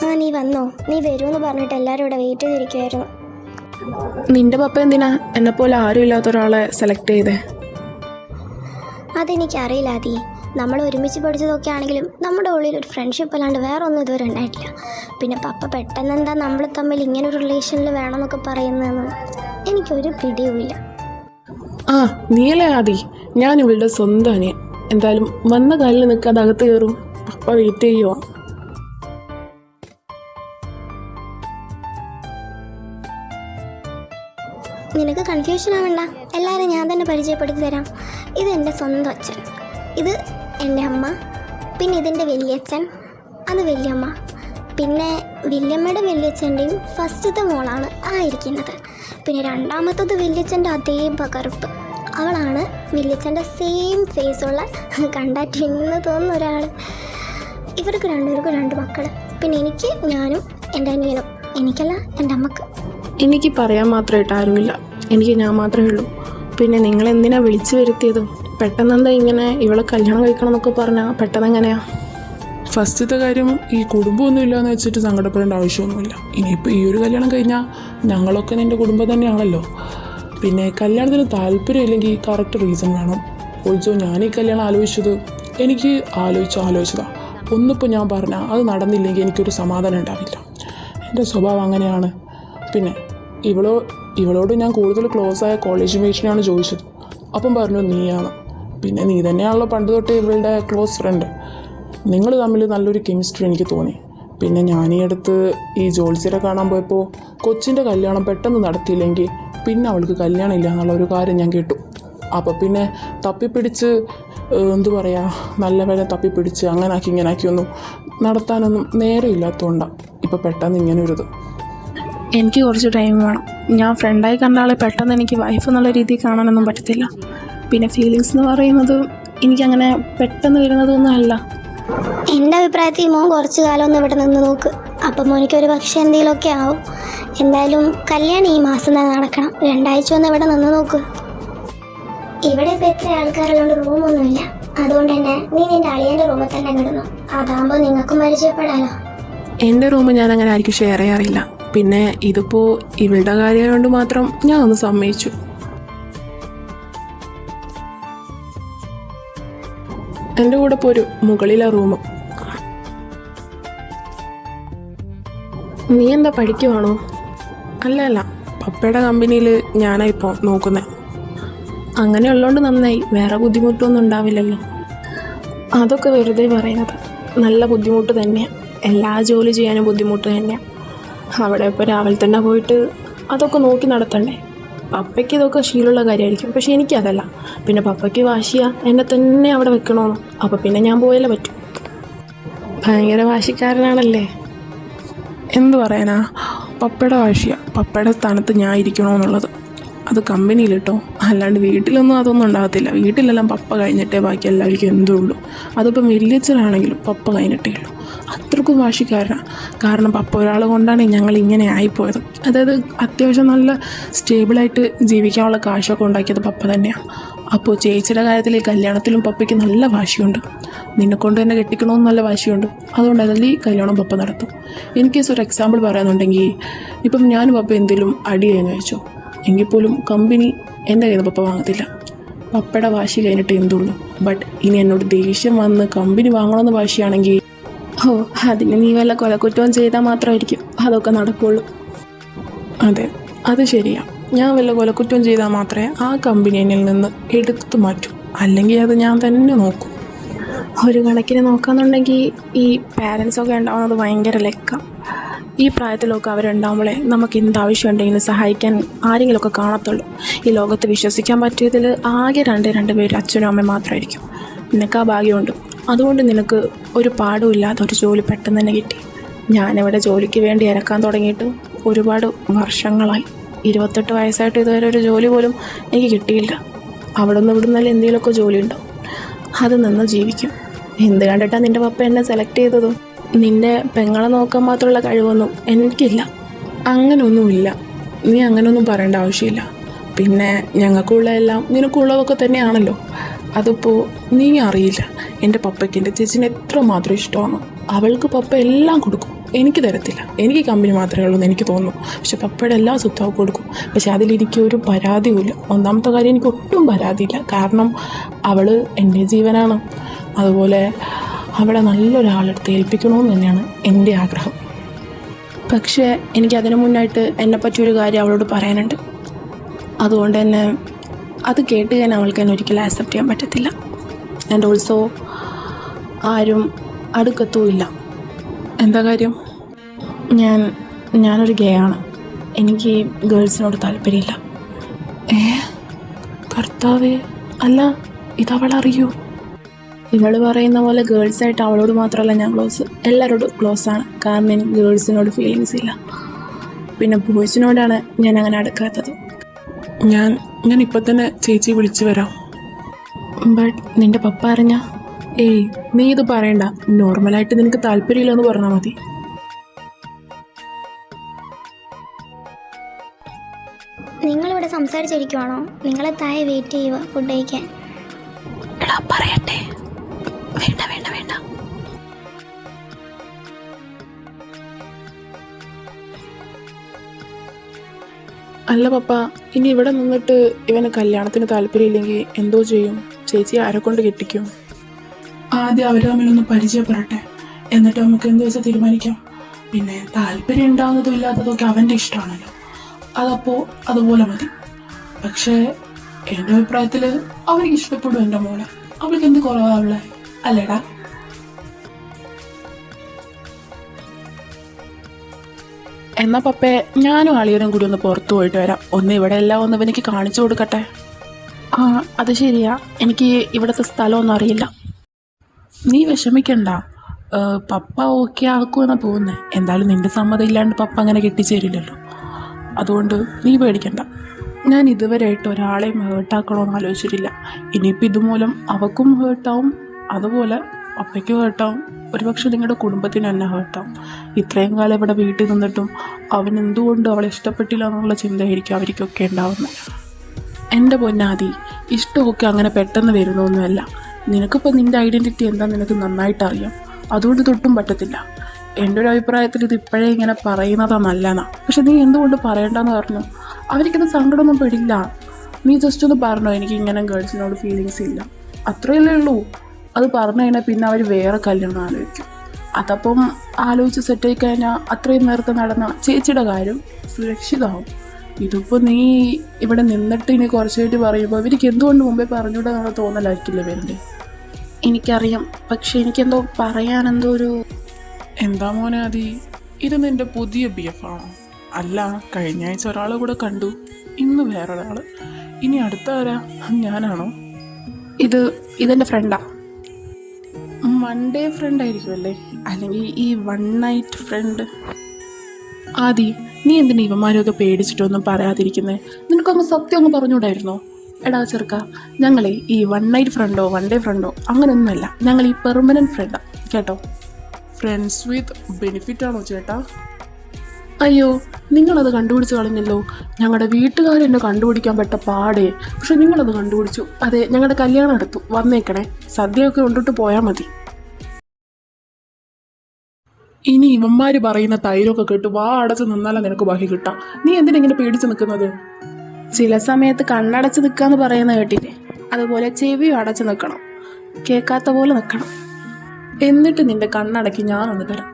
ആ നീ വന്നോ? നീ വരുമെന്ന് പറഞ്ഞിട്ട് എല്ലാവരും ഇവിടെ വെയിറ്റ് ചെയ്തിരിക്കുമായിരുന്നു. നിന്റെ പപ്പ എന്തിനാ എന്നെപ്പോലെ ആരും ഇല്ലാത്ത ഒരാളെ സെലക്ട് ചെയ്തേ? അതെനിക്കറിയില്ല ആദി. നമ്മൾ ഒരുമിച്ച് പഠിച്ചതൊക്കെ ആണെങ്കിലും നമ്മുടെ ഉള്ളിൽ ഒരു ഫ്രണ്ട്ഷിപ്പ് അല്ലാണ്ട് വേറെ ഒന്നും ഇതുവരെ ഉണ്ടായിട്ടില്ല. പിന്നെ പപ്പ പെട്ടെന്ന് എന്താ നമ്മൾ തമ്മിൽ ഇങ്ങനെ ഒരു റിലേഷനിൽ വേണമെന്നൊക്കെ പറയുന്നതെന്ന് എനിക്കൊരു പിടിയുമില്ല. ആ നീയല്ലേ ആദി, ഞാൻ ഇവളുടെ സ്വന്തം അനിയൻ. എന്തായാലും വന്ന കാലിൽ നിൽക്കാതെ അകത്ത് കയറും. പപ്പ വെയിറ്റ് ചെയ്യുവാ. നിനക്ക് കൺഫ്യൂഷൻ ആവണ്ട, എല്ലാവരും ഞാൻ തന്നെ പരിചയപ്പെടുത്തി തരാം. ഇത് എൻ്റെ സ്വന്തം അച്ഛൻ, ഇത് എൻ്റെ അമ്മ, പിന്നെ ഇതെൻ്റെ വലിയച്ഛൻ, അത് വലിയമ്മ, പിന്നെ വല്യമ്മയുടെ വലിയച്ഛൻ്റെയും ഫസ്റ്റത്തെ മോളാണ് ആയിരിക്കുന്നത്. പിന്നെ രണ്ടാമത്തത് വലിയച്ഛൻ്റെ അതേ പകർപ്പ്, അവളാണ് വലിയച്ഛൻ്റെ സെയിം ഫേസുള്ള കണ്ടാറ്റിന്ന് തോന്നുന്ന ഒരാൾ. ഇവർക്ക് രണ്ടുപേർക്കും 2 മക്കൾ, പിന്നെ എനിക്ക്, ഞാനും എൻ്റെ അനിയനും. എനിക്കല്ല, എൻ്റെ അമ്മക്ക്. എനിക്ക് പറയാൻ മാത്രമായിട്ട് ആരുമില്ല, എനിക്ക് ഞാൻ മാത്രമേ ഉള്ളൂ. പിന്നെ നിങ്ങളെന്തിനാ വിളിച്ചു വരുത്തിയത്? പെട്ടെന്നെന്താ ഇങ്ങനെ ഇവളെ കല്യാണം കഴിക്കണം എന്നൊക്കെ പറഞ്ഞാൽ പെട്ടെന്ന് എങ്ങനെയാ? ഫസ്റ്റത്തെ കാര്യം, ഈ കുടുംബമൊന്നും ഇല്ലയെന്ന് വെച്ചിട്ട് സങ്കടപ്പെടേണ്ട ആവശ്യമൊന്നുമില്ല. ഇനിയിപ്പോൾ ഈ ഒരു കല്യാണം കഴിഞ്ഞാൽ ഞങ്ങളൊക്കെ നിൻ്റെ കുടുംബം തന്നെയാണല്ലോ. പിന്നെ കല്യാണത്തിന് താല്പര്യമില്ലെങ്കിൽ കറക്റ്റ് റീസൺ വേണം. ഓൾസോ ഞാൻ ഈ കല്യാണം ആലോചിച്ചത് എനിക്ക് ആലോചിച്ചതാണ്. ഒന്നിപ്പോൾ ഞാൻ പറഞ്ഞാൽ അത് നടന്നില്ലെങ്കിൽ എനിക്കൊരു സമാധാനം ഉണ്ടാവില്ല. എൻ്റെ സ്വഭാവം അങ്ങനെയാണ്. പിന്നെ ഇവളോട് ഞാൻ കൂടുതൽ ക്ലോസായ കോളേജ് മേറ്റിനാണ് ചോദിച്ചത്. അപ്പം പറഞ്ഞു നീയാണ്. പിന്നെ നീ തന്നെയാണല്ലോ പണ്ട് തൊട്ടേ ഇവളുടെ ക്ലോസ് ഫ്രണ്ട്. നിങ്ങൾ തമ്മിൽ നല്ലൊരു കെമിസ്ട്രി എനിക്ക് തോന്നി. പിന്നെ ഞാൻ ഈ അടുത്ത് ഈ ജോത്സ്യരെ കാണാൻ പോയപ്പോൾ കൊച്ചിൻ്റെ കല്യാണം പെട്ടെന്ന് നടത്തിയില്ലെങ്കിൽ പിന്നെ അവൾക്ക് കല്യാണം ഇല്ല എന്നുള്ള ഒരു കാര്യം ഞാൻ കേട്ടു. അപ്പോൾ പിന്നെ തപ്പിപ്പിടിച്ച് നല്ല വില തപ്പിപ്പിടിച്ച് ഇങ്ങനാക്കിയൊന്നും നടത്താനൊന്നും നേരമില്ലാത്തതുകൊണ്ടാണ് ഇപ്പോൾ പെട്ടെന്ന് ഇങ്ങനെ ഒരു ഇത്. എനിക്ക് കുറച്ച് ടൈം വേണം. ഞാൻ ഫ്രണ്ടായി കണ്ട ആളെ പെട്ടെന്ന് എനിക്ക് വൈഫ് എന്നുള്ള രീതിയിൽ കാണാനൊന്നും പറ്റത്തില്ല. പിന്നെ ഫീലിങ്സ് എന്ന് പറയുന്നത് എനിക്കങ്ങനെ പെട്ടെന്ന് വരുന്നതൊന്നും അല്ല. എൻ്റെ അഭിപ്രായത്തിൽ മോൻ കുറച്ച് കാലം ഒന്ന് ഇവിടെ നിന്ന് നോക്ക്. അപ്പം മോനിക്കൊരു പക്ഷേ എന്തെങ്കിലുമൊക്കെ ആവും. എന്തായാലും കല്യാണം ഈ മാസം തന്നെ നടക്കണം. 2 ആഴ്ച ഒന്ന് ഇവിടെ നിന്ന് നോക്ക്. ഇവിടെ ഇപ്പോൾ എത്ര ആൾക്കാരുള്ളതുകൊണ്ട് റൂമൊന്നുമില്ല. അതുകൊണ്ട് തന്നെ നീ നിൻ്റെ അളിയൻ്റെ റൂമിൽ തന്നെ കിടന്നു. അതാകുമ്പോൾ നിങ്ങൾക്കും പരിചയപ്പെടാലോ. എൻ്റെ റൂം ഞാൻ അങ്ങനെ ആയിരിക്കും ഷെയർ ചെയ്യാറില്ല. പിന്നെ ഇതിപ്പോൾ ഇവളുടെ കാര്യം കൊണ്ട് മാത്രം ഞാൻ ഒന്ന് സമ്മതിച്ചു. എൻ്റെ കൂടെ പോരു, മുകളിലെ റൂം. നീ എന്താ പഠിക്കുവാണോ? അല്ല, പപ്പയുടെ കമ്പനിയിൽ ഞാനാണ് ഇപ്പോൾ നോക്കുന്നത്. അങ്ങനെ ഉള്ളതുകൊണ്ട് നന്നായി, വേറെ ബുദ്ധിമുട്ടൊന്നും ഉണ്ടാവില്ലല്ലോ. അതൊക്കെ വെറുതെ പറയുന്നത്. നല്ല ബുദ്ധിമുട്ട് തന്നെയാണ്, എല്ലാ ജോലി ചെയ്യാനും ബുദ്ധിമുട്ട് തന്നെയാണ്. അവിടെ ഇപ്പോൾ രാവിലെ തന്നെ പോയിട്ട് അതൊക്കെ നോക്കി നടത്തണ്ടേ. പപ്പയ്ക്ക് ഇതൊക്കെ ശീലമുള്ള കാര്യമായിരിക്കും, പക്ഷെ എനിക്കതല്ല. പിന്നെ പപ്പയ്ക്ക് വാശിയാ എന്നെ തന്നെ അവിടെ വെക്കണമെന്ന്. അപ്പോൾ പിന്നെ ഞാൻ പോയാലേ പറ്റൂ. ഭയങ്കര വാശിക്കാരനാണല്ലേ. എന്ത് പറയാനാ, പപ്പയുടെ വാശിയാണ്. പപ്പയുടെ സ്ഥാനത്ത് ഞാൻ ഇരിക്കണമെന്നുള്ളത്. അത് കമ്പനിയിലിട്ടോ, അല്ലാണ്ട് വീട്ടിലൊന്നും അതൊന്നും ഉണ്ടാകത്തില്ല. വീട്ടിലെല്ലാം പപ്പ കഴിഞ്ഞിട്ടേ ബാക്കി എല്ലാവർക്കും എന്തോ ഉള്ളൂ. അതിപ്പം വലിയച്ഛനാണെങ്കിലും പപ്പ കഴിഞ്ഞിട്ടേ ഉള്ളൂ. അത്രക്കും വാശിക്കാരനാണ്. കാരണം പപ്പ ഒരാൾ കൊണ്ടാണ് ഞങ്ങൾ ഇങ്ങനെ ആയിപ്പോയത്. അതായത് അത്യാവശ്യം നല്ല സ്റ്റേബിളായിട്ട് ജീവിക്കാനുള്ള കാശൊക്കെ ഉണ്ടാക്കിയത് പപ്പ തന്നെയാണ്. അപ്പോൾ ചേച്ചിയുടെ കാര്യത്തിൽ ഈ കല്യാണത്തിലും പപ്പയ്ക്ക് നല്ല വാശിയുണ്ട്. നിന്നെക്കൊണ്ട് തന്നെ കെട്ടിക്കണമെന്ന് നല്ല വാശിയുണ്ട്. അതുകൊണ്ട് അതല്ലേ ഈ കല്യാണം പപ്പ നടത്തും. ഇൻ കേസ് ഒരു എക്സാമ്പിൾ പറയാനുണ്ടെങ്കിൽ, ഇപ്പം ഞാൻ പപ്പ എന്തെങ്കിലും അടി കഴിഞ്ഞ് വെച്ചു എങ്കിൽ പോലും കമ്പനി എൻ്റെ കയ്യിൽ നിന്ന് പപ്പ വാങ്ങത്തില്ല. പപ്പയുടെ വാശി കഴിഞ്ഞിട്ട് എന്തുള്ളൂ. ബട്ട് ഇനി എന്നോട് ദേഷ്യം വന്ന് കമ്പനി വാങ്ങണമെന്ന് വാശിയാണെങ്കിൽ അതിന് നീ വല്ല കൊലക്കുറ്റവും ചെയ്താൽ മാത്രമായിരിക്കും അതൊക്കെ നടക്കുള്ളൂ. അതെ, അത് ശരിയാണ്. ഞാൻ വല്ല കൊലക്കുറ്റവും ചെയ്താൽ മാത്രമേ ആ കമ്പനി എന്നിൽ നിന്ന് എടുത്തു മാറ്റൂ. അല്ലെങ്കിൽ അത് ഞാൻ തന്നെ നോക്കും. ഒരു കണക്കിന് നോക്കാന്നുണ്ടെങ്കിൽ ഈ പാരൻസൊക്കെ ഉണ്ടാവുന്നത് ഭയങ്കര ലക്കാണ്. ഈ പ്രായത്തിലൊക്കെ അവരുണ്ടാവുമ്പോഴേ നമുക്ക് എന്താവശ്യമുണ്ടെങ്കിലും സഹായിക്കാൻ ആരെങ്കിലുമൊക്കെ കാണത്തുള്ളൂ. ഈ ലോകത്ത് വിശ്വസിക്കാൻ പറ്റിയതിൽ ആകെ രണ്ട് പേര് അച്ഛനും അമ്മയും മാത്രമായിരിക്കും. നിനക്ക് ആ ഭാഗ്യമുണ്ട്. അതുകൊണ്ട് നിനക്ക് ഒരു പാടും ഇല്ലാതെ ഒരു ജോലി പെട്ടെന്ന് തന്നെ കിട്ടി. ഞാനിവിടെ ജോലിക്ക് വേണ്ടി ഇറക്കാൻ തുടങ്ങിയിട്ട് ഒരുപാട് വർഷങ്ങളായി. 28 വയസ്സായിട്ട് ഇതുവരെ ഒരു ജോലി പോലും എനിക്ക് കിട്ടിയില്ല. അവിടെ നിന്ന് ഇവിടുന്നല്ല എന്തെങ്കിലുമൊക്കെ ജോലിയുണ്ടോ, അത് നിന്ന് ജീവിക്കും. എന്ത് കണ്ടിട്ടാണ് നിൻ്റെ പപ്പ എന്നെ സെലക്ട് ചെയ്തത്? നിൻ്റെ പെങ്ങളെ നോക്കാൻ മാത്രമുള്ള കഴിവൊന്നും എനിക്കില്ല. അങ്ങനെയൊന്നുമില്ല. നീ അങ്ങനെയൊന്നും പറയേണ്ട ആവശ്യമില്ല. പിന്നെ ഞങ്ങൾക്കുള്ളതെല്ലാം നിനക്കുള്ളതൊക്കെ തന്നെയാണല്ലോ. അതിപ്പോൾ നീ അറിയില്ല എൻ്റെ പപ്പയ്ക്ക് എൻ്റെ ചേച്ചിനെ എത്രമാത്രം ഇഷ്ടമാണ്. അവൾക്ക് പപ്പ എല്ലാം കൊടുക്കും. എനിക്ക് തരത്തില്ല. എനിക്ക് കമ്പനി മാത്രമേ ഉള്ളൂ എന്ന് എനിക്ക് തോന്നുന്നു. പക്ഷെ പപ്പയുടെ എല്ലാ സ്വത്തും കൊടുക്കും. പക്ഷെ അതിലെനിക്ക് ഒരു പരാതിയുമില്ല. ഒന്നാമത്തെ കാര്യം, എനിക്ക് ഒട്ടും പരാതിയില്ല. കാരണം അവൾ എൻ്റെ ജീവനാണ്. അതുപോലെ അവളെ നല്ലൊരാളെടുത്ത് ഏൽപ്പിക്കണമെന്ന് തന്നെയാണ് എൻ്റെ ആഗ്രഹം. പക്ഷേ എനിക്കതിനു മുന്നായിട്ട് എന്നെപ്പറ്റിയൊരു കാര്യം അവളോട് പറയാനുണ്ട്. അതുകൊണ്ട് തന്നെ അത് കേട്ട് ഞാൻ അവൾക്ക് തന്നെ ഒരിക്കലും ആക്സെപ്റ്റ് ചെയ്യാൻ പറ്റത്തില്ല. ആൻഡ് ഓൾസോ ആരും അടുക്കത്തുമില്ല. എന്താ കാര്യം? ഞാനൊരു ഗേ ആണ്. എനിക്ക് ഗേൾസിനോട് താല്പര്യമില്ല. കർത്താവേ, അല്ല ഇതവളറിയോ? ഇവൾ പറയുന്ന പോലെ ഗേൾസായിട്ട് അവളോട് മാത്രമല്ല ഞാൻ ക്ലോസ്, എല്ലാവരോടും ക്ലോസ് ആണ്. കാരണം എനിക്ക് ഗേൾസിനോട് ഫീലിങ്സ് ഇല്ല. പിന്നെ ബോയ്സിനോടാണ് ഞാൻ അങ്ങനെ അടുക്കാത്തത്. ഞാൻ ഇപ്പം തന്നെ ചേച്ചി വിളിച്ചു വരാം. ബട്ട് നിൻ്റെ പപ്പ അറിഞ്ഞാ? ഏയ്, നീ ഇത് പറയണ്ട. നോർമലായിട്ട് നിനക്ക് താല്പര്യമില്ലെന്ന് പറഞ്ഞാൽ മതി. നിങ്ങളിവിടെ സംസാരിച്ചിരിക്കുവാണോ? നിങ്ങളെ താഴെ വെയിറ്റ് ചെയ്യുക ഫുഡ് കഴിക്കാൻ. എടാ പറയട്ടെ. വേണ്ട വേണ്ട വേണ്ട. അല്ല പപ്പ, ഇനി ഇവിടെ നിന്നിട്ട് ഇവന് കല്യാണത്തിന് താല്പര്യമില്ലെങ്കിൽ എന്തോ ചെയ്യും? ചേച്ചി ആരെ കൊണ്ട് കെട്ടിക്കും? ആദ്യം അവർ തമ്മിലൊന്ന് പരിചയപ്പെടട്ടെ, എന്നിട്ട് നമുക്ക് എന്ത് വെച്ചാൽ തീരുമാനിക്കാം. പിന്നെ താല്പര്യം ഉണ്ടാകുന്നതും ഇല്ലാത്തതൊക്കെ അവൻ്റെ ഇഷ്ടമാണല്ലോ. അതപ്പോൾ അതുപോലെ മതി. പക്ഷേ എൻ്റെ അഭിപ്രായത്തിൽ അവർക്ക് ഇഷ്ടപ്പെടും എൻ്റെ മോളെ. അവൾക്ക് എന്ത് കുറവാവുള്ളേ, അല്ലേടാ? എന്നാ പപ്പേ, ഞാനും അളിയനും കൂടി ഒന്ന് പുറത്തു പോയിട്ട് വരാം. ഒന്ന് ഇവിടെ എല്ലാം ഒന്ന് ഇവനിക്ക് കാണിച്ചു കൊടുക്കട്ടെ. ആ അത് ശരിയാ, എനിക്ക് ഇവിടുത്തെ സ്ഥലമൊന്നും അറിയില്ല. നീ വിഷമിക്കണ്ട. പപ്പ ഓക്കെ ആക്കുമെന്നാണ് തോന്നുന്നത്. എന്തായാലും നിന്റെ സമ്മതം ഇല്ലാണ്ട് പപ്പ അങ്ങനെ കെട്ടിച്ചേരില്ലല്ലോ. അതുകൊണ്ട് നീ പേടിക്കണ്ട. ഞാൻ ഇതുവരെയായിട്ട് ഒരാളെയും ഹേർട്ടാക്കണമെന്ന് ആലോചിച്ചിട്ടില്ല. ഇനിയിപ്പോൾ ഇതുമൂലം അവക്കും ഹേർട്ടാവും, അതുപോലെ പപ്പയ്ക്കും ഹേർട്ടാവും, ഒരുപക്ഷെ നിങ്ങളുടെ കുടുംബത്തിന് തന്നെ ഹേർട്ടാവും. ഇത്രയും കാലം ഇവിടെ വീട്ടിൽ നിന്നിട്ടും അവൻ എന്തുകൊണ്ട് അവളെ ഇഷ്ടപ്പെട്ടില്ല എന്നുള്ള ചിന്തയായിരിക്കും അവർക്കൊക്കെ ഉണ്ടാവുന്നത്. എൻ്റെ പൊന്നാദി, ഇഷ്ടമൊക്കെ അങ്ങനെ പെട്ടെന്ന് വരുന്നൊന്നുമല്ല. നിനക്കിപ്പോൾ നിൻ്റെ ഐഡൻറ്റിറ്റി എന്താണെന്ന് നിനക്ക് നന്നായിട്ട് അറിയാം. അതുകൊണ്ട് തൊട്ടും പറ്റത്തില്ല. എൻ്റെ ഒരു അഭിപ്രായത്തിൽ ഇത് ഇപ്പോഴേ ഇങ്ങനെ പറയുന്നതാണ് നല്ലതാണ്. പക്ഷെ നീ എന്തുകൊണ്ട് പറയണ്ടെന്ന് പറഞ്ഞു? അവർക്കിത് സങ്കടമൊന്നും പെടില്ല. നീ ജസ്റ്റ് ഒന്ന് പറഞ്ഞോ, എനിക്ക് ഇങ്ങനെ ഗേൾസിനോട് ഫീലിങ്സ് ഇല്ല, അത്രയല്ലേ ഉള്ളൂ. അത് പറഞ്ഞു കഴിഞ്ഞാൽ പിന്നെ അവർ വേറെ കല്യാണം ആലോചിക്കും. അതപ്പം ആലോചിച്ച് സെറ്റായി കഴിഞ്ഞാൽ അത്രയും നേരത്തെ നടന്ന ചേച്ചിയുടെ കാര്യം സുരക്ഷിതമാവും. ഇതിപ്പോൾ നീ ഇവിടെ നിന്നിട്ട് ഇനി കുറച്ചായിട്ട് പറയുമ്പോൾ ഇവർക്ക് എന്തുകൊണ്ട് മുമ്പേ പറഞ്ഞുകൂടെ നമ്മൾ തോന്നലായിരിക്കില്ലേ വേണ്ടേ? എനിക്കറിയാം, പക്ഷെ എനിക്കെന്തോ പറയാനെന്തോ ഒരു... എന്താ മോനെ അതി, ഇത് നിൻ്റെ പുതിയ BF ആണോ? അല്ല, കഴിഞ്ഞ ആഴ്ച ഒരാളെ കൂടെ കണ്ടു, ഇന്ന് വേറൊരാൾ, ഇനി അടുത്ത ആരാ? ഞാനാണോ? ഇതെൻ്റെ ഫ്രണ്ടാ. മൺഡേ ഫ്രണ്ട് ആയിരിക്കുമല്ലേ, അല്ലെങ്കിൽ ഈ വൺ നൈറ്റ് ഫ്രണ്ട്. ആദി, നീ എന്തിനാ ഇവന്മാരൊക്കെ പേടിച്ചിട്ടൊന്നും പറയാതിരിക്കുന്നത്? നിനക്കങ്ങ് സത്യം അങ്ങ് പറഞ്ഞുകൂടായിരുന്നോ? എടാ ചെറുക്ക, ഞങ്ങളെ ഈ വൺ നൈറ്റ് ഫ്രണ്ടോ വൺ ഡേ ഫ്രണ്ടോ അങ്ങനെയൊന്നുമല്ല, ഞങ്ങൾ ഈ പെർമനൻറ്റ് ഫ്രണ്ടാണ് കേട്ടോ. ഫ്രണ്ട്സ് വിത്ത് ബെനിഫിറ്റ് ആണോ ചേട്ടാ? അയ്യോ, നിങ്ങളത് കണ്ടുപിടിച്ച് കളഞ്ഞല്ലോ. ഞങ്ങളുടെ വീട്ടുകാരെന്നെ കണ്ടുപിടിക്കാൻ പറ്റ പാടേ, പക്ഷെ നിങ്ങളത് കണ്ടുപിടിച്ചു. അതെ, ഞങ്ങളുടെ കല്യാണം എടുത്തു, വന്നേക്കണേ, സദ്യയൊക്കെ കൊണ്ടിട്ട് പോയാൽ മതി. ഇനി ഇവന്മാർ പറയുന്ന തൈരൊക്കെ കേട്ട് വാ അടച്ച് നിന്നാലേ നിനക്ക് ബാക്കി കിട്ടാം. നീ എന്തിനെങ്ങനെ പേടിച്ച് നിൽക്കുന്നത്? ചില സമയത്ത് കണ്ണടച്ച് നിൽക്കാന്ന് പറയുന്ന കേട്ടില്ലേ, അതുപോലെ ചെവിയും അടച്ച് നിൽക്കണം, കേൾക്കാത്ത പോലെ നിൽക്കണം. എന്നിട്ട് നിന്റെ കണ്ണടക്കി ഞാനൊന്ന് തരാം.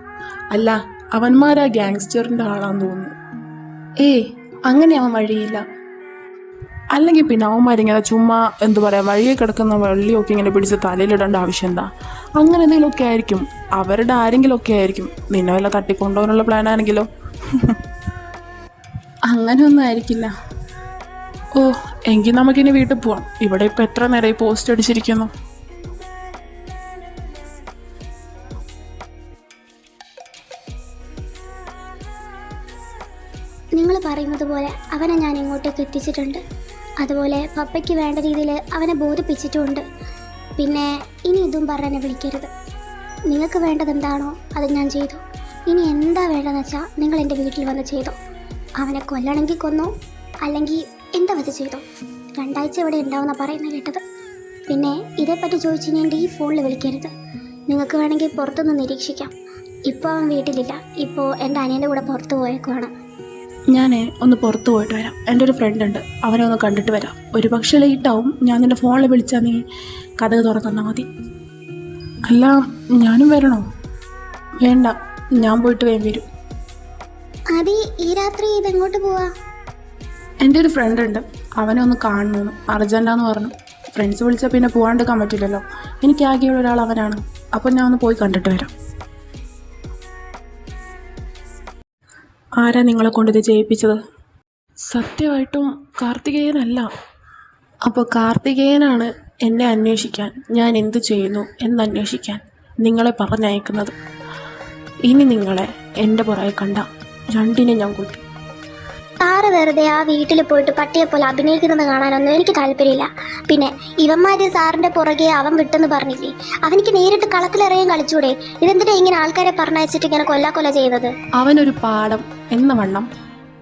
അല്ല, അവന്മാരാ ഗ്യാങ്സ്റ്ററിൻ്റെ ആളാന്ന് തോന്നുന്നു. അങ്ങനെ അവൻ വഴിയില്ല. അല്ലെങ്കിൽ പിന്നെ അവന്മാരിങ്ങനെ ചുമ്മാ എന്തു പറയാ, വഴിയെ കിടക്കുന്ന വെള്ളിയൊക്കെ ഇങ്ങനെ പിടിച്ച് തലയിലിടേണ്ട ആവശ്യം എന്താ? അങ്ങനെ എന്തെങ്കിലുമൊക്കെ ആയിരിക്കും, അവരുടെ ആരെങ്കിലുമൊക്കെ ആയിരിക്കും. നിന്നെ വല്ല തട്ടിക്കൊണ്ടുപോകാനുള്ള പ്ലാൻ ആണെങ്കിലോ? അങ്ങനെയൊന്നും ആയിരിക്കില്ല. ഓ, എങ്കിൽ നമുക്കിനി വീട്ടിൽ പോവാം. ഇവിടെ ഇപ്പം എത്ര നേരമായി പോസ്റ്റ് അടിച്ചിരിക്കുന്നു. നിങ്ങൾ പറയുന്നത് പോലെ അവനെ ഞാൻ ഇങ്ങോട്ടേക്ക് എത്തിച്ചിട്ടുണ്ട്. അതുപോലെ പപ്പയ്ക്ക് വേണ്ട രീതിയിൽ അവനെ ബോധിപ്പിച്ചിട്ടുമുണ്ട്. പിന്നെ ഇനി ഇതും പറഞ്ഞ് വിളിക്കരുത്. നിങ്ങൾക്ക് വേണ്ടത് എന്താണോ അത് ഞാൻ ചെയ്തു. ഇനി എന്താ വേണ്ടതെന്ന് വെച്ചാൽ നിങ്ങൾ എൻ്റെ വീട്ടിൽ വന്ന് ചെയ്തോ. അവനെ കൊല്ലണമെങ്കിൽ കൊന്നോ, അല്ലെങ്കിൽ എന്താ വെച്ച് ചെയ്തോ. 2 ആഴ്ച ഇവിടെ ഉണ്ടാവുമെന്നാണ് പറയുന്നത് കേട്ടത്. പിന്നെ ഇതേപ്പറ്റി ചോദിച്ചു കഴിഞ്ഞാൽ ഈ ഫോണിൽ വിളിക്കരുത്. നിങ്ങൾക്ക് വേണമെങ്കിൽ പുറത്തുനിന്ന് നിരീക്ഷിക്കാം. ഇപ്പോൾ അവൻ വീട്ടിലില്ല. ഇപ്പോൾ എൻ്റെ അനിയൻ്റെ കൂടെ പുറത്ത് പോയേക്കുവാണ്. ഞാൻ ഒന്ന് പുറത്ത് പോയിട്ട് വരാം. എൻ്റെ ഒരു ഫ്രണ്ട് ഉണ്ട്, അവനെ ഒന്ന് കണ്ടിട്ട് വരാം. ഒരു പക്ഷേ ലേറ്റാവും. ഞാൻ നിൻ്റെ ഫോണിൽ വിളിച്ചാൽ നീ കഥ തുറന്നാൽ മതി. അല്ല, ഞാനും വരണോ? വേണ്ട, ഞാൻ പോയിട്ട് വേഗം വരും. ആദി, ഈ രാത്രി ഇതെങ്ങോട്ട് പോവാ? എൻ്റെ ഒരു ഫ്രണ്ട് ഉണ്ട്, അവനെ ഒന്ന് കാണണമെന്ന് അർജൻറ്റാന്ന് പറഞ്ഞു. ഫ്രണ്ട്സ് വിളിച്ചാൽ പിന്നെ പോകാണ്ടിരിക്കാൻ പറ്റില്ലല്ലോ. എനിക്ക് ആകെയുള്ള ഒരാൾ അവനാണ്. അപ്പം ഞാൻ ഒന്ന് പോയി കണ്ടിട്ട് വരാം. ആരാ നിങ്ങളെ കൊണ്ടിത് ചെയ്യിപ്പിച്ചത്? സത്യമായിട്ടും കാർത്തികേയനല്ല. അപ്പോൾ കാർത്തികേയനാണ് എന്നെ അന്വേഷിക്കാൻ, ഞാൻ എന്ത് ചെയ്യുന്നു എന്നന്വേഷിക്കാൻ നിങ്ങളെ പറഞ്ഞയക്കുന്നത്. ഇനി നിങ്ങളെ എൻ്റെ പുറകെ കണ്ട രണ്ടിനെ ഞാൻ കൂട്ടി. സാറ് വെറുതെ ആ വീട്ടിൽ പോയിട്ട് പട്ടിയെ പോലെ അഭിനയിക്കുന്നത് കാണാനൊന്നും എനിക്ക് താല്പര്യമില്ല. പിന്നെ ഇവന്മാര് സാറിൻ്റെ പുറകെ അവൻ വിട്ടെന്ന് പറഞ്ഞില്ലേ, അവനിക്ക് നേരിട്ട് കളത്തിലിറങ്ങി കളിച്ചൂടെ? ഇതെന്തിനാ ഇങ്ങനെ ആൾക്കാരെ പറഞ്ഞയച്ചിട്ട് ഇങ്ങനെ കൊല്ല ചെയ്യുന്നത്? അവനൊരു പാഠം എന്ന വണ്ണം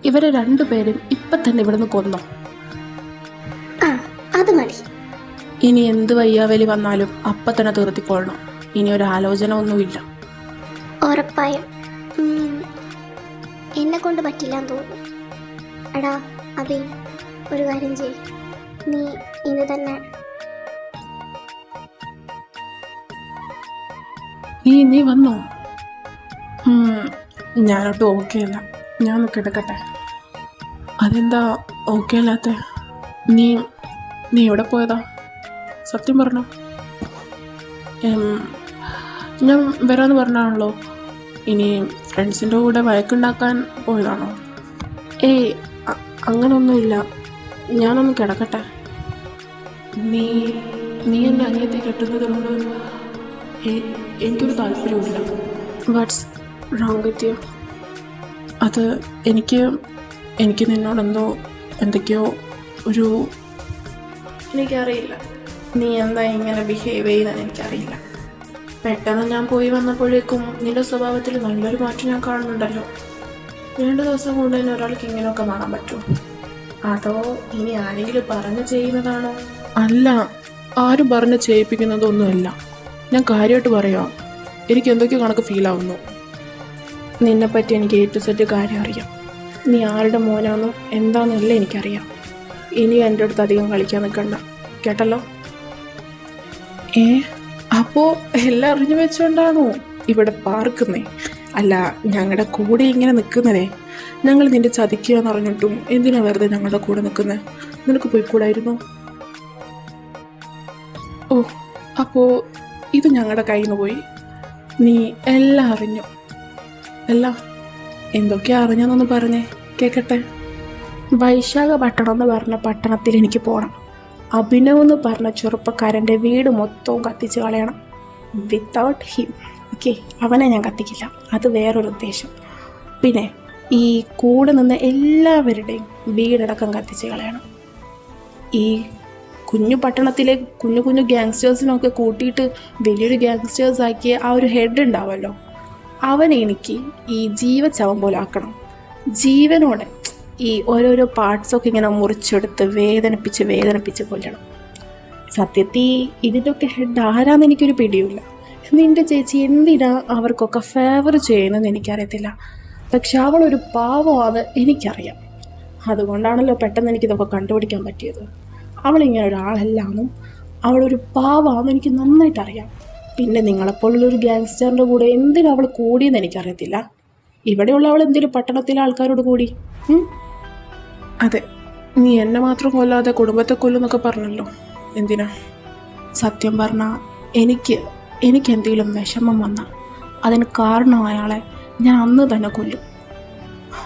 ഇവരെ രണ്ടുപേരും ഇപ്പം തന്നെ ഇവിടുന്ന് കൊന്നോ. ആ, അത് മതി. ഇനി എന്ത് വയ്യാവലി വന്നാലും അപ്പം തന്നെ തീർത്തിക്കൊള്ളണം. ഇനി ഒരു ആലോചന ഒന്നുമില്ല. ഉറപ്പായും എന്നെ കൊണ്ട് പറ്റില്ലാന്ന് തോന്നുന്നു. എടാ അഭി, ഒരു കാര്യം ചെയ്യ്, നീ ഇന്ന് തന്നെ നീ വന്നോ? ഞാനൊട്ടും ഓക്കെ അല്ല, ഞാൻ ഒന്ന് കിടക്കട്ടെ. അതെന്താ ഓക്കെ അല്ലാത്ത? നീ നീ എവിടെ പോയതാ? സത്യം പറഞ്ഞോ. ഞാൻ വരാമെന്ന് പറഞ്ഞാണല്ലോ. ഇനി ഫ്രണ്ട്സിൻ്റെ കൂടെ വഴക്കുണ്ടാക്കാൻ പോയതാണോ? ഏയ്, അങ്ങനൊന്നുമില്ല. ഞാനൊന്ന് കിടക്കട്ടെ. നീ നീ എൻ്റെ അനിയത്തെ കെട്ടുന്നതിനോട് എനിക്കൊരു താല്പര്യമില്ല. What's wrong with you? അത് എനിക്ക് നിന്നോടെന്തോ എന്തൊക്കെയോ ഒരു... എനിക്കറിയില്ല നീ എന്താ ഇങ്ങനെ ബിഹേവ് ചെയ്യുന്നതെന്ന് എനിക്കറിയില്ല. പെട്ടെന്ന് ഞാൻ പോയി വന്നപ്പോഴേക്കും നിന്റെ സ്വഭാവത്തിൽ നല്ലൊരു മാറ്റം ഞാൻ കാണുന്നുണ്ടല്ലോ. 2 ദിവസം കൊണ്ട് തന്നെ ഒരാൾക്ക് ഇങ്ങനെയൊക്കെ മാറാൻ പറ്റുമോ? അതോ ഇനി ആരെങ്കിലും പറഞ്ഞു ചെയ്യുന്നതാണോ? അല്ല, ആരും പറഞ്ഞ് ചെയ്യിപ്പിക്കുന്നതൊന്നുമല്ല. ഞാൻ കാര്യമായിട്ട് പറയാം. എനിക്ക് എന്തൊക്കെയോ കണക്ക് ഫീലാവുന്നു. നിന്നെപ്പറ്റി എനിക്ക് A to Z കാര്യം അറിയാം. നീ ആരുടെ മോനാണെന്നും എന്താണെന്നല്ല എനിക്കറിയാം. ഇനിയും എൻ്റെ അടുത്ത് അധികം കളിക്കാൻ നിൽക്കണ്ട, കേട്ടല്ലോ? അപ്പോൾ എല്ലാം അറിഞ്ഞു വെച്ചോണ്ടാണോ ഇവിടെ പാർക്കുന്നേ? അല്ല, ഞങ്ങളുടെ കൂടെ ഇങ്ങനെ നിൽക്കുന്നതേ. ഞങ്ങൾ നിന്റെ ചതിക്കുക എന്ന് പറഞ്ഞിട്ടും എന്തിനാ വെറുതെ ഞങ്ങളുടെ കൂടെ നിൽക്കുന്നത്? നിനക്ക് പോയിക്കൂടായിരുന്നു? ഓ, അപ്പോൾ ഇത് ഞങ്ങളുടെ കയ്യിൽ നിന്ന് പോയി. നീ എല്ലാം അറിഞ്ഞു. എല്ലാം എന്തൊക്കെയാ അറിഞ്ഞെന്നൊന്ന് പറഞ്ഞേ, കേൾക്കട്ടെ. വൈശാഖപട്ടണം എന്ന് പറഞ്ഞ പട്ടണത്തിൽ എനിക്ക് പോകണം. അഭിനവ് എന്ന് പറഞ്ഞ ചെറുപ്പക്കാരൻ്റെ വീട് മൊത്തവും കത്തിച്ച് കളയണം. Without him. ഓക്കെ, അവനെ ഞാൻ കത്തിക്കില്ല, അത് വേറൊരു ഉദ്ദേശം. പിന്നെ ഈ കൂടെ നിന്ന് എല്ലാവരുടെയും വീടടക്കം കത്തിച്ച് കളയണം. ഈ കുഞ്ഞു പട്ടണത്തിലെ കുഞ്ഞു കുഞ്ഞു ഗ്യാങ്സ്റ്റേഴ്സിനൊക്കെ കൂട്ടിയിട്ട് വലിയൊരു ഗ്യാങ്സ്റ്റേഴ്സാക്കിയ ആ ഒരു ഹെഡ് ഉണ്ടാവുമല്ലോ, അവനെ എനിക്ക് ഈ ജീവച്ചവം പോലെ ആക്കണം. ജീവനോടെ ഈ ഓരോരോ പാർട്സൊക്കെ ഇങ്ങനെ മുറിച്ചെടുത്ത് വേദനിപ്പിച്ച് കൊല്ലണം. സത്യത്തിൽ ഇതിൻ്റെയൊക്കെ ഹെഡ് ആരാന്ന് എനിക്കൊരു പിടിയുമില്ല. നിൻ്റെ ചേച്ചി എന്തിനാ അവർക്കൊക്കെ ഫേവർ ചെയ്യുന്നതെന്ന് എനിക്കറിയത്തില്ല. പക്ഷെ അവളൊരു പാവമാണ് എനിക്കറിയാം. അതുകൊണ്ടാണല്ലോ പെട്ടെന്ന് എനിക്കിതൊക്കെ കണ്ടുപിടിക്കാൻ പറ്റിയത്. അവളിങ്ങനെ ഒരാളല്ലാന്നും അവളൊരു പാവമാണെന്ന് എനിക്ക് നന്നായിട്ട് അറിയാം. പിന്നെ നിങ്ങളെപ്പോലുള്ളൊരു ഗ്യാങ്സ്റ്ററിൻ്റെ കൂടെ എന്തിനാ അവൾ കൂടിയെന്ന് എനിക്കറിയത്തില്ല. ഇവിടെയുള്ള അവൾ എന്തെങ്കിലും പട്ടണത്തിലെ ആൾക്കാരോട് കൂടി? അതെ, നീ എന്നെ മാത്രം കൊല്ലാതെ കുടുംബത്തെ കൊല്ലുന്നൊക്കെ പറഞ്ഞല്ലോ. എന്തിനാ? സത്യം പറഞ്ഞാൽ എനിക്ക് എന്തെങ്കിലും വിഷമം വന്നാൽ അതിന് കാരണമായ ആളെ ഞാൻ അന്ന് തന്നെ കൊല്ലും.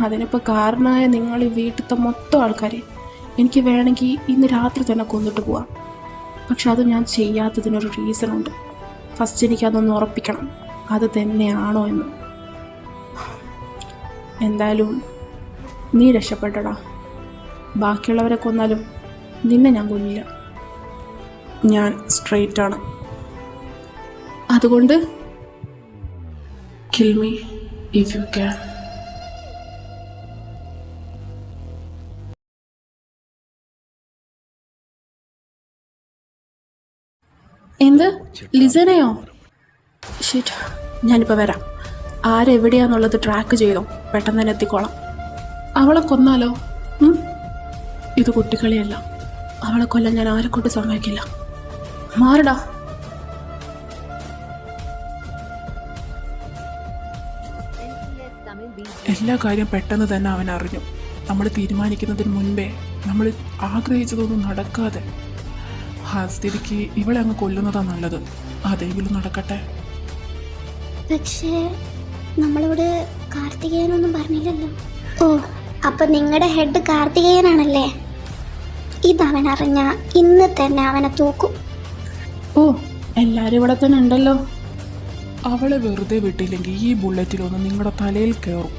അതിനിപ്പോൾ കാരണമായ നിങ്ങൾ ഈ വീട്ടിലത്തെ മൊത്തം ആൾക്കാരെ എനിക്ക് വേണമെങ്കിൽ ഇന്ന് രാത്രി തന്നെ കൊന്നിട്ട് പോവാം. പക്ഷെ അത് ഞാൻ ചെയ്യാത്തതിനൊരു റീസണുണ്ട്. ഫസ്റ്റ് എനിക്കതൊന്ന് ഉറപ്പിക്കണം, അത് തന്നെയാണോ എന്ന്. എന്തായാലും നീ രക്ഷപ്പെട്ടടാ. ബാക്കിയുള്ളവരെ കൊന്നാലും നിന്നെ ഞാൻ കൊല്ലില്ല. ഞാൻ സ്ട്രെയിറ്റാണ്. അതുകൊണ്ട് kill me if you can. എന്ത്? ലിസനെയോ? ഷിറ്റ്, ഞാനിപ്പോൾ വരാം. ആരെവിടെയാന്നുള്ളത് ട്രാക്ക് ചെയ്തോ, പെട്ടെന്ന് തന്നെ എത്തിക്കോളാം. അവളെ കൊന്നാലോ? ഇത് കുട്ടിക്കളിയല്ല. അവളെ കൊല്ലാൻ ഞാൻ ആരെ കൊണ്ട് സമ്മതിക്കില്ല. മാറടാ. എല്ലാ കാര്യം പെട്ടെന്ന് തന്നെ അവൻ അറിഞ്ഞു. നമ്മൾ തീരുമാനിക്കുന്നതിന് മുൻപേ നമ്മൾ ആഗ്രഹിച്ചതൊന്നും നടക്കാതെ ആ സ്ഥിതിക്ക് ഇവളെ അങ്ങ് കൊല്ലുന്നതാ നല്ലത്. അതെങ്കിലും നടക്കട്ടെ. പക്ഷേ നമ്മളോട് കാർത്തികേയനൊന്നും പറഞ്ഞില്ലല്ലോ. ഓ, അപ്പൊ നിങ്ങളുടെ ഹെഡ് കാർത്തികേയനാണല്ലേ? ഇതവൻ അറിഞ്ഞ ഇന്ന് തന്നെ അവനെ തൂക്കും. ഓ, എല്ലാരും ഇവിടെ തന്നെ ഉണ്ടല്ലോ. അവളെ വെറുതെ വിട്ടില്ലെങ്കിൽ ഈ ബുള്ളറ്റിലൊന്ന് നിങ്ങളുടെ തലയിൽ കയറും.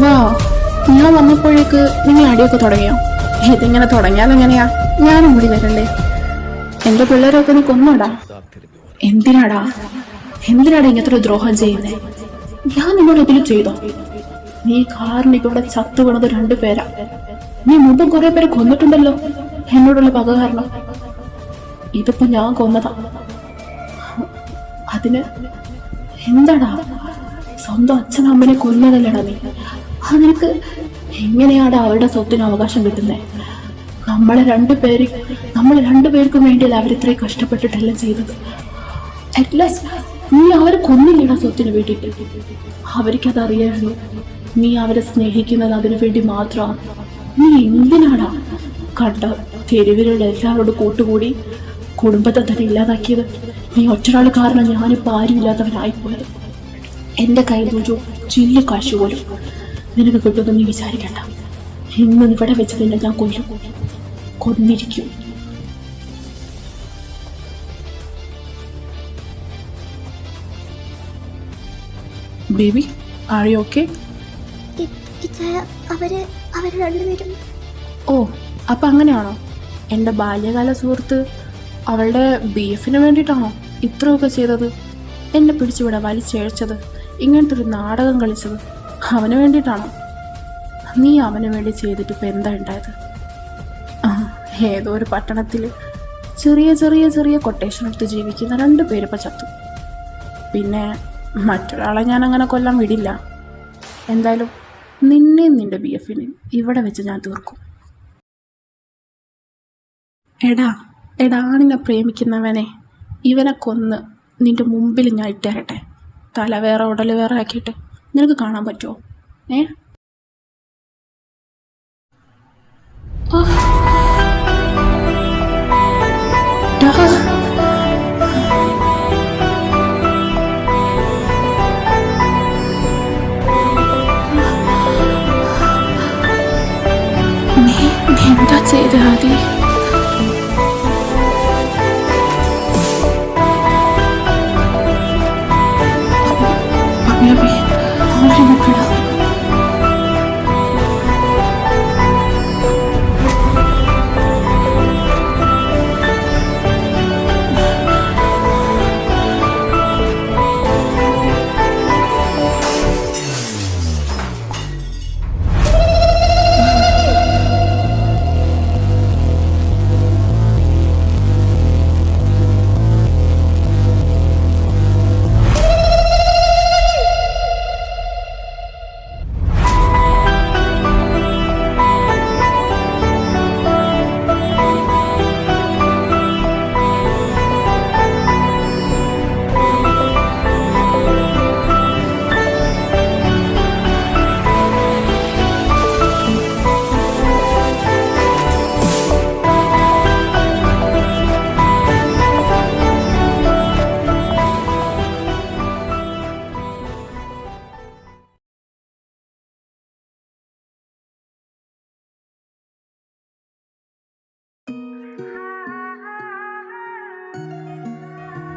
വാ, ഞാൻ വന്നപ്പോഴേക്ക് നിങ്ങൾ അടിയൊക്കെ തുടങ്ങിയോ? ഇതിങ്ങനെ തുടങ്ങിയാൽ എങ്ങനെയാ? ഞാനും കൂടി വരണ്ടേ? എന്റെ പിള്ളേരൊക്കെ നീ കൊന്നോടാ. എന്തിനാടാ ഇങ്ങനത്തെ ഒരു ദ്രോഹം ചെയ്യുന്നേ? ഞാൻ നിന്നോട് ഇതിൽ ചെയ്തോ? നീ കാരണം ഇപ്പൊ ഇവിടെ ചത്തു വീണത് 2 പേരാ. നീ മുമ്പ് കുറെ പേരെ കൊന്നിട്ടുണ്ടല്ലോ എന്നോടുള്ള പക കാരണം. ഇതിപ്പോ ഞാൻ കൊന്നതാ. അതിന് എന്താടാ? സ്വന്തം അച്ഛനമ്മനെ കൊന്നതല്ലടാ നീ. അതിനക്ക് എങ്ങനെയാണ് അവരുടെ സ്വത്തിന് അവകാശം കിട്ടുന്നത്? നമ്മൾ 2 പേർക്കും വേണ്ടിയല്ല അവരിത്രയും കഷ്ടപ്പെട്ടിട്ടെല്ലാം ചെയ്തത്. അറ്റ്ലീസ്റ്റ് നീ അവരെ കൊന്നില്ലടാ സ്വത്തിന് വേണ്ടിയിട്ട്. അവർക്കത് അറിയായിരുന്നു നീ അവരെ സ്നേഹിക്കുന്നത് അതിനു വേണ്ടി മാത്രമാണ്. നീ എന്തിനാടാ കണ്ട തെരുവിലുള്ള എല്ലാവരോടും കൂട്ടുകൂടി കുടുംബത്തെ തന്നെ ഇല്ലാതാക്കിയത്? നീ ഒറ്റരാൾ കാരണം ഞാനിപ്പോൾ ആരും ഇല്ലാത്തവനായിപ്പോയത്. എൻ്റെ കയ്യിൽ നിന്ന് ചില്ലി കാശ് പോലും നിനക്ക് കിട്ടുമെന്ന് നീ വിചാരിക്കണ്ട. ഇന്ന് ഇവിടെ വെച്ച് തന്നെ ഞാൻ കൊന്നിരിക്കും. Baby, are you okay? അവര് 2 പേരും. ഓ, അപ്പം അങ്ങനെയാണോ? എൻ്റെ ബാല്യകാല സുഹൃത്ത് അവളുടെ BF-ന് വേണ്ടിയിട്ടാണോ ഇത്രയൊക്കെ ചെയ്തത്? എന്നെ പിടിച്ചിവിടെ വലിച്ചഴച്ചത്, ഇങ്ങനത്തെ ഒരു നാടകം കളിച്ചത് അവന് വേണ്ടിയിട്ടാണോ? നീ അവന് വേണ്ടി ചെയ്തിട്ട് ഇപ്പം എന്താ ഉണ്ടായത്? ഏതോ ഒരു പട്ടണത്തിൽ ചെറിയ കൊട്ടേഷൻ എടുത്ത് ജീവിക്കുന്ന 2 പേര് ഇപ്പം ചത്തു. പിന്നെ മറ്റൊരാളെ ഞാൻ അങ്ങനെ കൊല്ലാൻ വിടില്ല. എന്തായാലും നിന്നെയും നിന്റെ BF-നെയും ഇവിടെ വെച്ച് ഞാൻ തീർക്കും. എടാ നിന്നെ പ്രേമിക്കുന്നവനെ ഇവനെ കൊന്ന് നിന്റെ മുമ്പിൽ ഞാൻ ഇട്ടേരട്ടെ. തല വേറെ ഉടൽ വേറെ ആക്കിയിട്ട് നിനക്ക് കാണാൻ പറ്റുമോ? നീ എന്താ ചെയ്ത ആദി?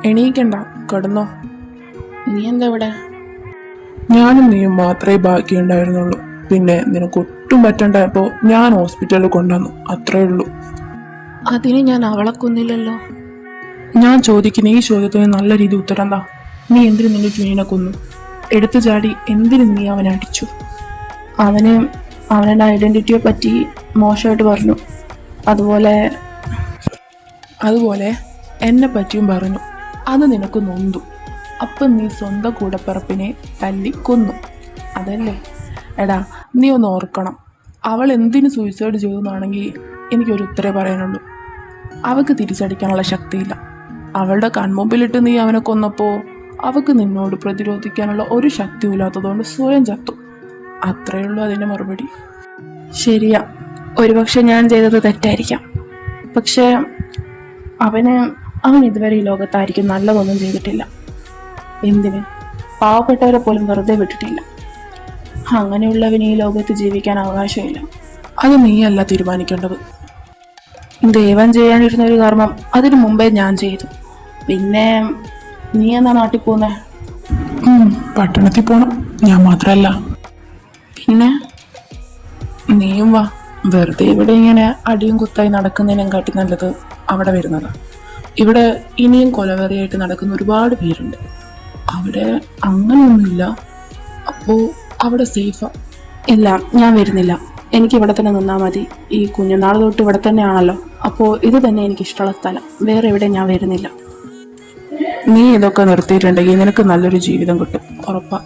എണീക്കണ്ട, കിടന്നോ. നീ എന്താ ഇവിടെ? ഞാനും നീയും മാത്രമേ ബാക്കിയുണ്ടായിരുന്നുള്ളൂ. പിന്നെ നിനക്ക് ഒട്ടും പറ്റണ്ടായപ്പോൾ ഞാൻ ഹോസ്പിറ്റലിൽ കൊണ്ടുവന്നു, അത്രേ ഉള്ളൂ. അതിന് ഞാൻ അവളെ കൊന്നില്ലല്ലോ. ഞാൻ ചോദിക്കുന്ന ഈ ചോദ്യത്തിന് നല്ല രീതി ഉത്തരം എന്താ? നീ എന്തിനു നിന്റെ ട്വീനെ കൊന്നു? എടുത്തു ചാടി എന്തിനു നീ അവനെ അടിച്ചു? അവനെ ഐഡൻറ്റിറ്റിയെ പറ്റി മോശമായിട്ട് പറഞ്ഞു. അതുപോലെ എന്നെ പറ്റിയും പറഞ്ഞു. അത് നിനക്ക് നൊന്തു. അപ്പം നീ സ്വന്തം കൂടപ്പിറപ്പിനെ തല്ലി കൊന്നു, അതല്ലേ? എടാ, നീ ഒന്ന് ഓർക്കണം, അവൾ എന്തിനു സൂയിസൈഡ് ചെയ്തെന്നാണെങ്കിൽ എനിക്കൊരു ഉത്തരേ പറയാനുള്ളൂ. അവൾക്ക് തിരിച്ചടിക്കാനുള്ള ശക്തിയില്ല. അവളുടെ കൺമുമ്പിലിട്ട് നീ അവനെ കൊന്നപ്പോൾ അവൾക്ക് നിന്നോട് പ്രതിരോധിക്കാനുള്ള ഒരു ശക്തിയും ഇല്ലാത്തതുകൊണ്ട് സ്വയം ചത്തു. അത്രയേ ഉള്ളൂ അതിൻ്റെ മറുപടി. ശരിയാ, ഒരുപക്ഷെ ഞാൻ ചെയ്തത് തെറ്റായിരിക്കാം. പക്ഷേ അവൻ ഇതുവരെ ഈ ലോകത്തായിരിക്കും നല്ലതൊന്നും ചെയ്തിട്ടില്ല. എന്തിന്? പാവപ്പെട്ടവരെ പോലും വെറുതെ വിട്ടിട്ടില്ല. അങ്ങനെയുള്ളവന് ഈ ലോകത്ത് ജീവിക്കാൻ അവകാശമില്ല. അത് നീയല്ല തീരുമാനിക്കേണ്ടത്. ദൈവം ചെയ്യാനിരുന്ന ഒരു കർമ്മം അതിനു മുമ്പേ ഞാൻ ചെയ്തു. പിന്നെ നീ എന്നാ നാട്ടിൽ പോകുന്നേ? പട്ടണത്തിൽ പോണം. ഞാൻ മാത്രമല്ല, പിന്നെ നീയും വാ. വെറുതെ ഇവിടെ ഇങ്ങനെ അടിയും കുത്തായി നടക്കുന്നതിനും കാട്ടി നല്ലത് അവിടെ വരുന്നതാണ്. ഇവിടെ ഇനിയും കൊലവെറിയായിട്ട് നടക്കുന്ന ഒരുപാട് പേരുണ്ട്. അവിടെ അങ്ങനെയൊന്നുമില്ല. അപ്പോൾ അവിടെ സേഫാ. ഇല്ല, ഞാൻ വരുന്നില്ല. എനിക്ക് ഇവിടെ തന്നെ നിന്നാൽ മതി. ഈ കുഞ്ഞുനാൾ തൊട്ട് ഇവിടെ തന്നെയാണല്ലോ. അപ്പോൾ ഇത് തന്നെ എനിക്കിഷ്ടമുള്ള സ്ഥലം. വേറെ എവിടെ ഞാൻ വരുന്നില്ല. നീ ഇതൊക്കെ നിർത്തിയിട്ടുണ്ടെങ്കിൽ നിനക്ക് നല്ലൊരു ജീവിതം കിട്ടും, ഉറപ്പാ.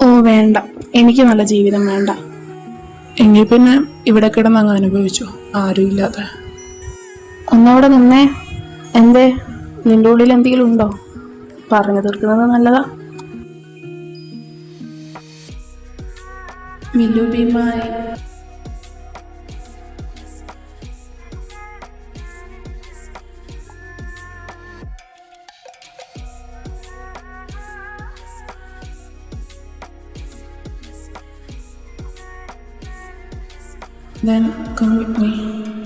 ഓ വേണ്ട, എനിക്ക് നല്ല ജീവിതം വേണ്ട. എങ്കിൽ പിന്നെ ഇവിടെ കിടന്ന് അങ്ങ് അനുഭവിച്ചോ, ആരും ഇല്ലാതെ. ഒന്നവിടെ നിന്നേ. എന്തേ, നിന്റെ ഉള്ളിൽ എന്തെങ്കിലും ഉണ്ടോ? പറഞ്ഞു തീർക്കുന്നത് നല്ലതാ. Will you be my Then come with me.